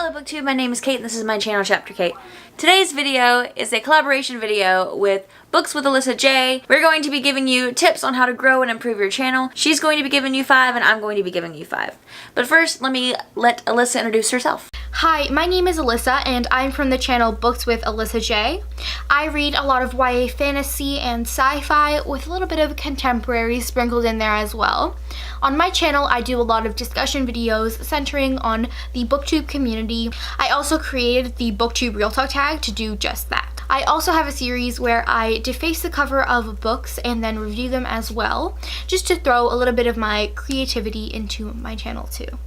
Hello BookTube, my name is Kate and this is my channel Chapter Kate. Today's video is a collaboration video with Books with Alyssa J. We're going to be giving you tips on how to grow and improve your channel. She's going to be giving you 5 and I'm going to be giving you 5. But first, let Alyssa introduce herself. Hi, my name is Alyssa and I'm from the channel Books with Alyssa J. I read a lot of YA fantasy and sci-fi with a little bit of contemporary sprinkled in there as well. On my channel, I do a lot of discussion videos centering on the BookTube community. I also created the BookTube Real Talk tag to do just that. I also have a series where I deface the cover of books and then review them as well, just to throw a little bit of my creativity into my channel too.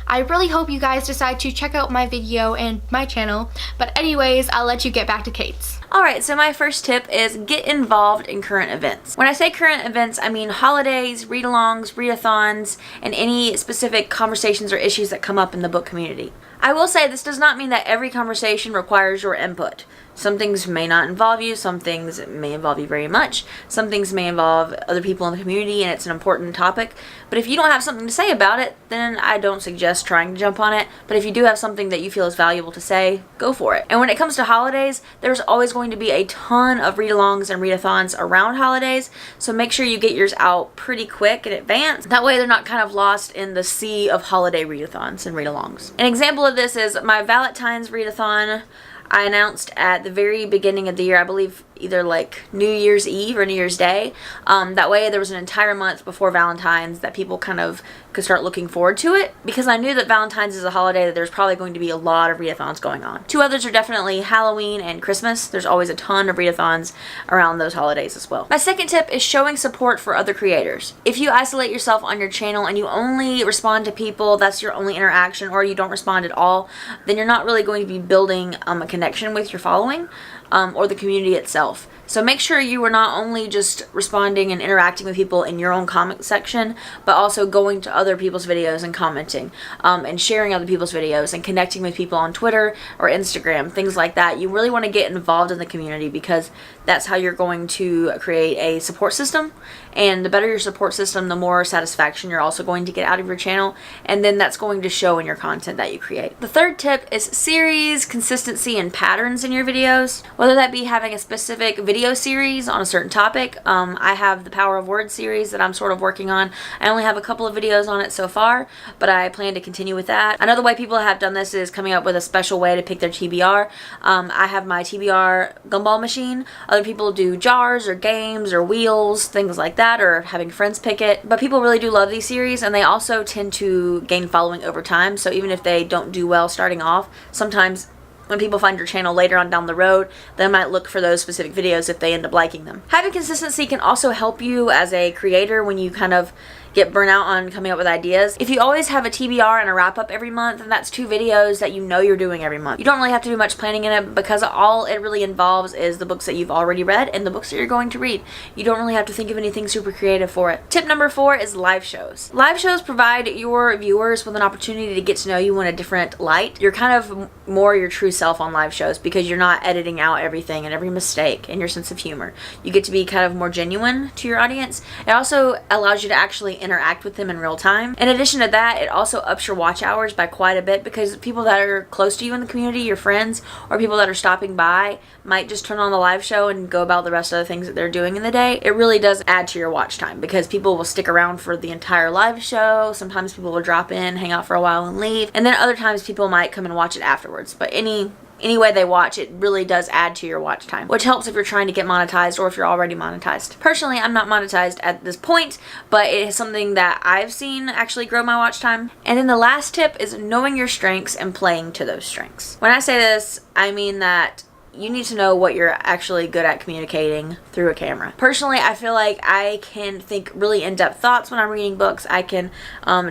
I really hope you guys decide to check out my video and my channel, but anyways, I'll let you get back to Kate's. Alright, so my first tip is get involved in current events. When I say current events, I mean holidays, read-alongs, readathons, and any specific conversations or issues that come up in the book community. I will say this does not mean that every conversation requires your input. Some things may not involve you, some things may involve you very much, some things may involve other people in the community and it's an important topic, but if you don't have something to say about it, then I don't suggest trying to jump on it, but if you do have something that you feel is valuable to say, go for it. And when it comes to holidays, there's always going to be a ton of read-alongs and readathons around holidays, so make sure you get yours out pretty quick in advance. That way they're not kind of lost in the sea of holiday readathons and read-alongs. An example of this is my Valentine's readathon. I announced at the very beginning of the year, I believe either like New Year's Eve or New Year's Day. That way there was an entire month before Valentine's that people kind of could start looking forward to it, because I knew that Valentine's is a holiday that there's probably going to be a lot of readathons going on. Two others are definitely Halloween and Christmas. There's always a ton of readathons around those holidays as well. My second tip is showing support for other creators. If you isolate yourself on your channel and you only respond to people, that's your only interaction, or you don't respond at all, then you're not really going to be building a connection with your following or the community itself. So make sure you are not only just responding and interacting with people in your own comment section, but also going to other people's videos and commenting and sharing other people's videos and connecting with people on Twitter or Instagram, things like that. You really want to get involved in the community because that's how you're going to create a support system, and the better your support system, the more satisfaction you're also going to get out of your channel, and then that's going to show in your content that you create. The third tip is series, consistency, and patterns in your videos, whether that be having a specific video series on a certain topic. I have the Power of Words series that I'm sort of working on. I only have a couple of videos on it so far, but I plan to continue with that. Another way people have done this is coming up with a special way to pick their TBR. I have my TBR gumball machine. Other people do jars or games or wheels, things like that, or having friends pick it. But people really do love these series, and they also tend to gain following over time. So even if they don't do well starting off, sometimes when people find your channel later on down the road, they might look for those specific videos if they end up liking them. Having consistency can also help you as a creator when you kind of get burnt out on coming up with ideas. If you always have a TBR and a wrap-up every month, then that's 2 videos that you know you're doing every month. You don't really have to do much planning in it because all it really involves is the books that you've already read and the books that you're going to read. You don't really have to think of anything super creative for it. Tip number 4 is live shows. Live shows provide your viewers with an opportunity to get to know you in a different light. You're kind of more your true self on live shows because you're not editing out everything and every mistake and your sense of humor. You get to be kind of more genuine to your audience. It also allows you to actually interact with them in real time. In addition to that, it also ups your watch hours by quite a bit because people that are close to you in the community, your friends, or people that are stopping by might just turn on the live show and go about the rest of the things that they're doing in the day. It really does add to your watch time because people will stick around for the entire live show. Sometimes people will drop in, hang out for a while and leave, and then other times people might come and watch it afterwards. But any way they watch, it really does add to your watch time, which helps if you're trying to get monetized or if you're already monetized. Personally, I'm not monetized at this point, but it is something that I've seen actually grow my watch time. And then the last tip is knowing your strengths and playing to those strengths. When I say this, I mean that you need to know what you're actually good at communicating through a camera. Personally, I feel like I can think really in-depth thoughts when I'm reading books. I can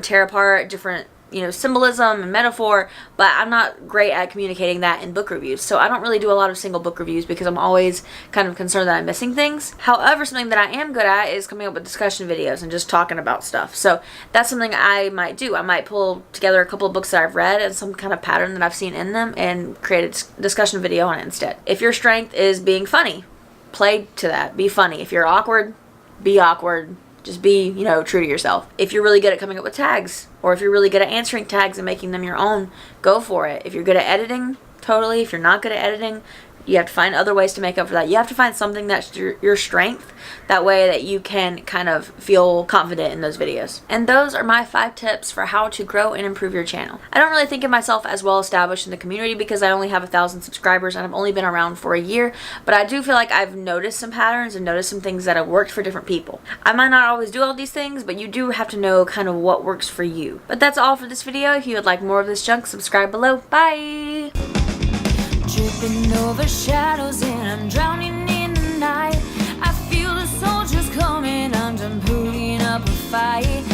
tear apart different symbolism and metaphor, but I'm not great at communicating that in book reviews. So I don't really do a lot of single book reviews because I'm always kind of concerned that I'm missing things. However, something that I am good at is coming up with discussion videos and just talking about stuff. So that's something I might do. I might pull together a couple of books that I've read and some kind of pattern that I've seen in them and create a discussion video on it instead. If your strength is being funny, play to that. Be funny. If you're awkward, be awkward. Just be, you know, true to yourself. If you're really good at coming up with tags, or if you're really good at answering tags and making them your own, go for it. If you're good at editing, totally. If you're not good at editing, you have to find other ways to make up for that. You have to find something that's your strength. That way that you can kind of feel confident in those videos. And those are my 5 tips for how to grow and improve your channel. I don't really think of myself as well established in the community because I only have 1,000 subscribers and I've only been around for a year. But I do feel like I've noticed some patterns and noticed some things that have worked for different people. I might not always do all these things, but you do have to know kind of what works for you. But that's all for this video. If you would like more of this junk, subscribe below. Bye! Tripping over shadows and I'm drowning in the night. I feel the soldiers coming, I'm done putting up a fight.